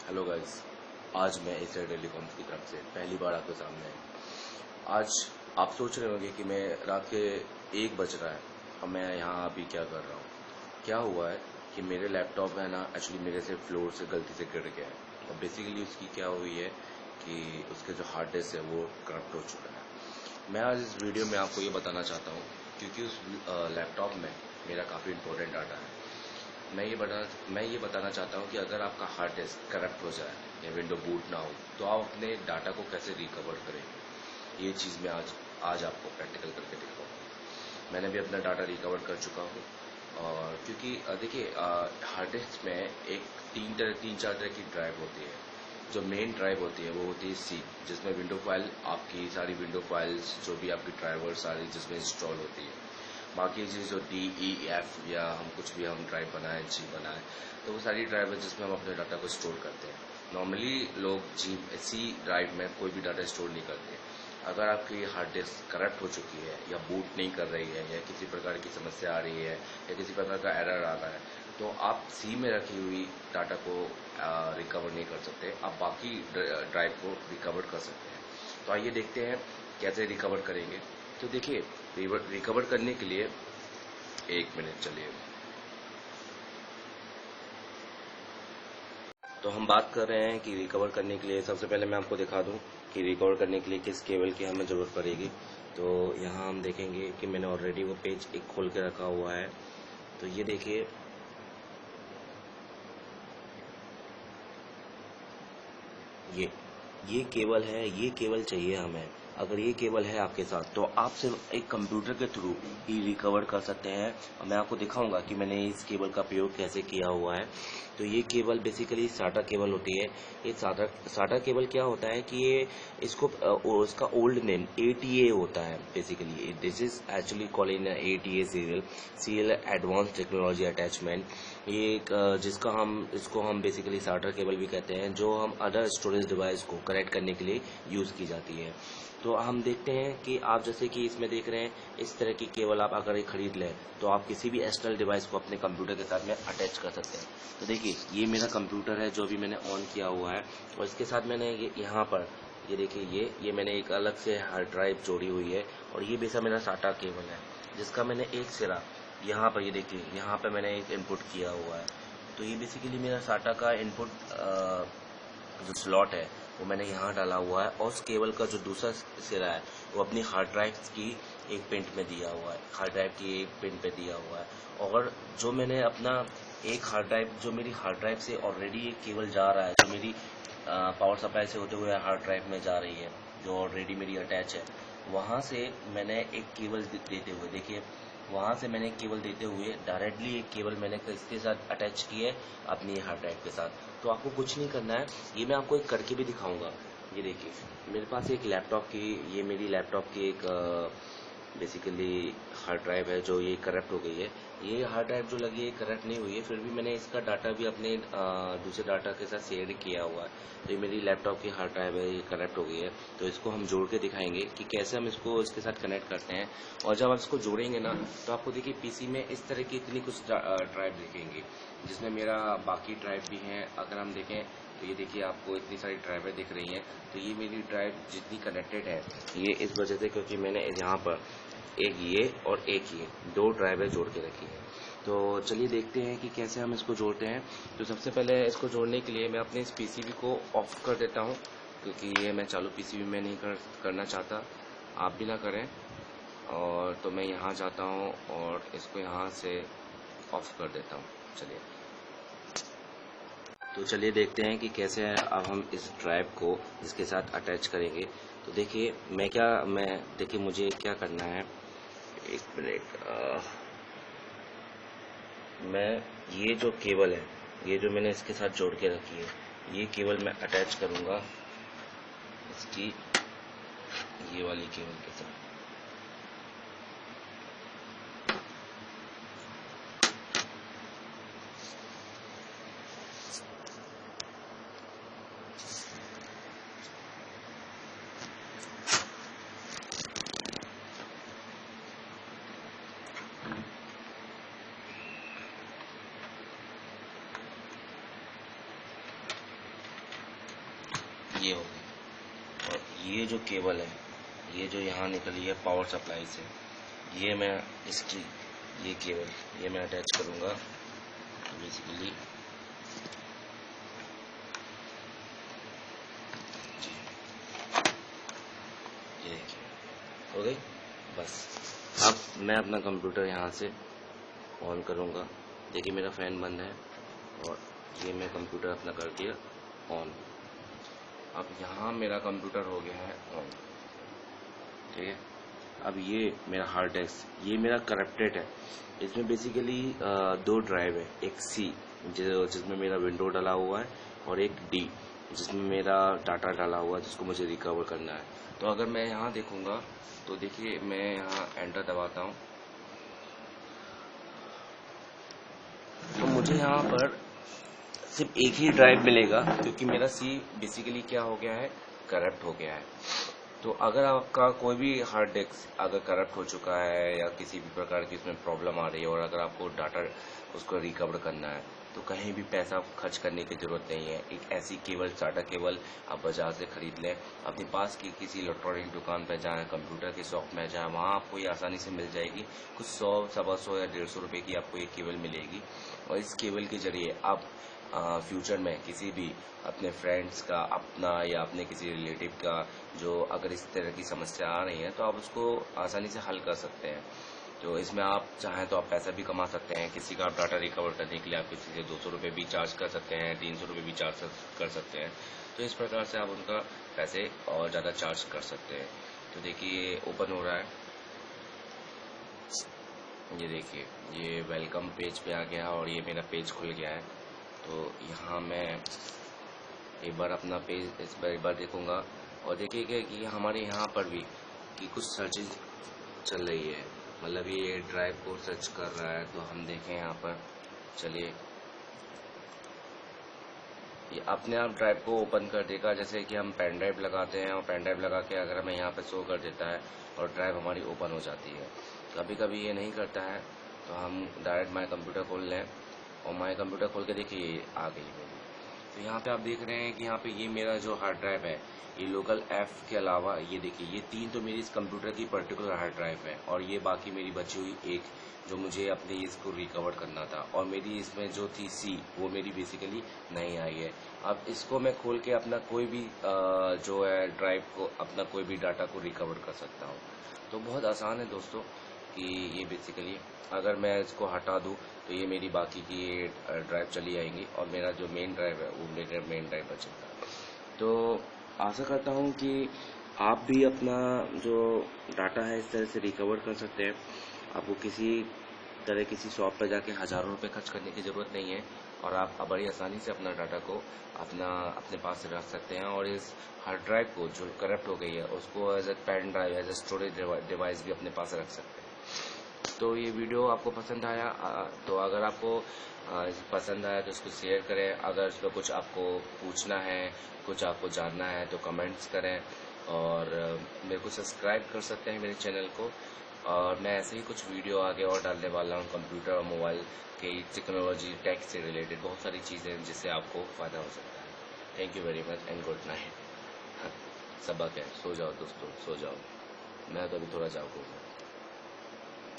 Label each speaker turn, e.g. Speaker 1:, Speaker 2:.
Speaker 1: Hello guys, आज मैं Asia telecom की तरफ से पहली बार आपके सामने है। आज आप सोच रहे होंगे कि मैं रात के 1 बज रहा है और मैं यहाँ अभी क्या कर रहा हूँ। क्या हुआ है कि मेरे लैपटॉप है ना, एक्चुअली मेरे से फ्लोर से गलती से गिर गया है और बेसिकली उसकी क्या हुई है कि उसके जो हार्ड डिस्क है वो करप्ट हो चुका है। मैं आज इस वीडियो में आपको ये बताना चाहता हूँ क्योंकि उस लैपटॉप में मेरा काफ़ी इंपॉर्टेंट डाटा है। मैं ये बताना चाहता हूँ कि अगर आपका हार्ड डिस्क करप्ट हो जाए या विंडो बूट ना हो तो आप अपने डाटा को कैसे रिकवर करेंगे। ये चीज़ मैं आज आपको प्रैक्टिकल करके दिखाऊंगा। मैंने भी अपना डाटा रिकवर कर चुका हूँ और क्योंकि देखिए हार्ड डिस्क में एक तीन चार तरह की ड्राइव होती है। जो मेन ड्राइव होती है वो होती है सी, जिसमें विंडो फाइल, आपकी सारी विंडो फाइल्स जो भी आपकी ड्राइवर सारी जिसमें इंस्टॉल होती है। बाकी चीज़ जो डी ई एफ या हम ड्राइव बनाएं, जी बनाएं, तो वो सारी ड्राइव है जिसमें हम अपने डाटा को स्टोर करते हैं। नॉर्मली लोग जी सी ड्राइव में कोई भी डाटा स्टोर नहीं करते। अगर आपकी हार्ड डिस्क करप्ट हो चुकी है या बूट नहीं कर रही है या किसी प्रकार की समस्या आ रही है या किसी प्रकार का एरर आ रहा है तो आप सी में रखी हुई डाटा को रिकवर नहीं कर सकते। आप बाकी ड्राइव को रिकवर कर सकते हैं। तो आइए देखते हैं कैसे रिकवर करेंगे। तो देखिए, रिकवर करने के लिए 1 मिनट चलिए। तो हम बात कर रहे हैं कि रिकवर करने के लिए सबसे पहले मैं आपको दिखा दूं कि रिकवर करने के लिए किस केबल की हमें ज़रूरत पड़ेगी। तो यहाँ हम देखेंगे कि मैंने ऑलरेडी वो पेज एक खोल के रखा हुआ है। तो ये देखिए, ये ये केबल है, ये केबल चाहिए हमें। अगर ये केबल है आपके साथ तो आप सिर्फ एक कंप्यूटर के थ्रू ही रिकवर कर सकते हैं। और मैं आपको दिखाऊंगा कि मैंने इस केबल का प्रयोग कैसे किया हुआ है। तो ये केबल बेसिकली साटा केबल होती है। ये साटा केबल क्या होता है कि ये इसको इसका ओल्ड नेम ATA होता है। Basically this is actually called in ATA serial advance technology attachment. ये एक इसको हम बेसिकली साटा केबल भी कहते हैं, जो हम अदर स्टोरेज डिवाइस को कनेक्ट करने के लिए यूज़ की जाती है। तो हम देखते हैं कि आप जैसे कि इसमें देख रहे हैं, इस तरह की केबल आप अगर ये खरीद लें तो आप किसी भी एक्सटर्नल डिवाइस को अपने कंप्यूटर के साथ में अटैच कर सकते हैं। तो देखिए, ये मेरा कंप्यूटर है जो भी मैंने ऑन किया हुआ है और इसके साथ मैंने यहाँ पर ये देखिए, ये मैंने एक अलग से हार्ड ड्राइव जोड़ी हुई है और ये बेसा मेरा साटा केबल है जिसका मैंने एक सिरा यहाँ पर, ये देखिए, यहाँ पर मैंने एक इनपुट किया हुआ है। तो ये बेसिकली मेरा साटा का इनपुट जो स्लॉट है वो मैंने यहाँ डाला हुआ है और उस केबल का जो दूसरा सिरा है वो अपनी हार्ड ड्राइव की एक पिन में दिया हुआ है, हार्ड ड्राइव की एक पिन पे दिया हुआ है। और जो मैंने अपना एक हार्ड ड्राइव, जो मेरी हार्ड ड्राइव से ऑलरेडी एक केबल जा रहा है, जो मेरी पावर सप्लाई से होते हुए हार्ड ड्राइव में जा रही है, जो ऑलरेडी मेरी अटैच है, वहाँ से मैंने एक केबल देते हुए, देखिए, वहाँ से मैंने केबल देते हुए डायरेक्टली एक केबल मैंने इसके साथ अटैच की है अपनी हार्ड ड्राइव के साथ। तो आपको कुछ नहीं करना है, ये मैं आपको एक करके भी दिखाऊंगा। ये देखिए, मेरे पास एक लैपटॉप की, ये मेरी लैपटॉप की एक बेसिकली हार्ड ड्राइव है जो ये करप्ट हो गई है। ये हार्ड ड्राइव जो लगी है करप्ट नहीं हुई है, फिर भी मैंने इसका डाटा भी अपने दूसरे डाटा के साथ शेयर किया हुआ है। तो ये मेरी लैपटॉप की हार्ड ड्राइव है, ये करप्ट हो गई है। तो इसको हम जोड़ के दिखाएंगे कि कैसे हम इसको इसके साथ कनेक्ट करते हैं। और जब आप इसको जोड़ेंगे ना तो आपको देखिए पीसी में इस तरह की इतनी कुछ ड्राइव दिखेंगी जिसमें मेरा बाकी ड्राइव भी हैं। अगर हम देखें तो ये देखिए, आपको इतनी सारी ड्राइवें दिख रही हैं। तो ये मेरी ड्राइव जितनी कनेक्टेड है ये इस वजह से क्योंकि मैंने यहाँ पर एक ये और एक ये 2 ड्राइवें जोड़ के रखी है। तो चलिए देखते हैं कि कैसे हम इसको जोड़ते हैं। तो सबसे पहले इसको जोड़ने के लिए मैं अपने इस पीसीबी को ऑफ कर देता हूँ क्योंकि ये मैं चालू पीसीबी में नहीं करना चाहता, आप भी ना करें। और तो मैं यहाँ जाता हूँ और इसको यहाँ से ऑफ कर देता हूँ। चलिए देखते हैं कि कैसे अब हम इस ड्राइव को इसके साथ अटैच करेंगे। तो देखिए, देखिए मुझे क्या करना है। 1 मिनट, मैं ये जो केबल है, ये जो मैंने इसके साथ जोड़ के रखी है, ये केबल मैं अटैच करूँगा इसकी ये वाली केबल के साथ। ये हो गई। और ये जो केबल है, ये जो यहाँ निकली है पावर सप्लाई से, ये मैं इसकी ये केबल ये मैं अटैच करूँगा। तो बेसिकली ये देखिए हो गई। बस अब मैं अपना कंप्यूटर यहाँ से ऑन करूँगा। देखिए मेरा फ़ैन बंद है और ये मैं कंप्यूटर अपना कर दिया ऑन। अब यहाँ मेरा कंप्यूटर हो गया है ऑन, ठीक है। अब ये मेरा हार्ड डिस्क, ये मेरा करप्टेड है। इसमें बेसिकली 2 ड्राइव है, एक सी जिसमें मेरा विंडो डाला हुआ है और एक डी जिसमें मेरा डाटा डाला हुआ है जिसको मुझे रिकवर करना है। तो अगर मैं यहाँ देखूँगा तो देखिए मैं यहाँ एंटर दबाता हूँ तो मुझे यहाँ पर सिर्फ एक ही ड्राइव मिलेगा क्योंकि मेरा सी बेसिकली क्या हो गया है, करप्ट हो गया है। तो अगर आपका कोई भी हार्ड डिस्क अगर करप्ट हो चुका है या किसी भी प्रकार की इसमें प्रॉब्लम आ रही है और अगर आपको डाटा उसको रिकवर करना है तो कहीं भी पैसा खर्च करने की ज़रूरत नहीं है। एक ऐसी केबल, टाटा केबल आप बाजार से खरीद लें, अपने पास की किसी इलेक्ट्रॉनिक दुकान पर जाएँ, कंप्यूटर की शॉप में जाएँ, वहाँ आपको ये आसानी से मिल जाएगी। कुछ 100, 125 या 150 रुपये की आपको ये केबल मिलेगी। और इस केबल के जरिए आप फ्यूचर में किसी भी अपने फ्रेंड्स का, अपना या अपने किसी रिलेटिव का जो अगर इस तरह की समस्या आ रही है तो आप उसको आसानी से हल कर सकते हैं। तो इसमें आप चाहें तो आप पैसा भी कमा सकते हैं। किसी का आप डाटा रिकवर करने के लिए आप किसी से 200 रुपये भी चार्ज कर सकते हैं, 300 रुपये भी चार्ज कर सकते हैं। तो इस प्रकार से आप उनका पैसे और ज़्यादा चार्ज कर सकते हैं। तो देखिए ओपन हो रहा है, ये देखिए ये वेलकम पेज पे आ गया और ये मेरा पेज खुल गया है। तो यहाँ मैं एक बार अपना पेज इस पर एक बार देखूँगा और देखिएगा कि हमारे यहाँ पर भी कि कुछ सर्चेज चल रही है, मतलब ये ड्राइव को सर्च कर रहा है। तो हम देखें यहाँ पर, चलिए ये अपने आप ड्राइव को ओपन कर देगा। जैसे कि हम पेन ड्राइव लगाते हैं और पेन ड्राइव लगा के अगर हमें यहाँ पर शो कर देता है और ड्राइव हमारी ओपन हो जाती है। कभी कभी ये नहीं करता है तो हम डायरेक्ट माई कंप्यूटर खोल लें और माई कंप्यूटर खोल के देखिए ये आ गई मेरी। तो यहाँ पे आप देख रहे हैं कि यहाँ पे ये मेरा जो हार्ड ड्राइव है, ये लोकल एफ के अलावा ये देखिए ये 3 तो मेरी इस कंप्यूटर की पर्टिकुलर हार्ड ड्राइव है और ये बाकी मेरी बची हुई एक जो मुझे अपने इसको रिकवर करना था। और मेरी इसमें जो थी सी वो मेरी बेसिकली नहीं आई है। अब इसको मैं खोल के अपना कोई भी जो है ड्राइव को, अपना कोई भी डाटा को रिकवर कर सकता हूँ। तो बहुत आसान है दोस्तों कि ये बेसिकली अगर मैं इसको हटा दूँ तो ये मेरी बाकी की ड्राइव चली आएंगी और मेरा जो मेन ड्राइव है वो मेरा मेन ड्राइव बचेगा। तो आशा करता हूँ कि आप भी अपना जो डाटा है इस तरह से रिकवर कर सकते हैं। आपको किसी शॉप पर जाके हज़ारों रुपये खर्च करने की ज़रूरत नहीं है और आप बड़ी आसानी से अपना डाटा को अपने पास रख सकते हैं। और इस हार्ड ड्राइव को जो करप्ट हो गई है उसको as a pen drive, as a storage device भी अपने पास रख सकते हैं। तो ये वीडियो आपको पसंद आया तो अगर आपको पसंद आया तो इसको शेयर करें। अगर इस पर कुछ आपको पूछना है, कुछ आपको जानना है तो कमेंट्स करें और मेरे को सब्सक्राइब कर सकते हैं मेरे चैनल को। और मैं ऐसे ही कुछ वीडियो आगे और डालने वाला हूँ कंप्यूटर और मोबाइल के टेक्नोलॉजी, टेक से रिलेटेड बहुत सारी चीज़ें जिससे आपको फ़ायदा हो सकता है। Thank you very much and good night. सबक है, सो जाओ दोस्तों, सो जाओ। मैं तो अभी थोड़ा जागूंगा।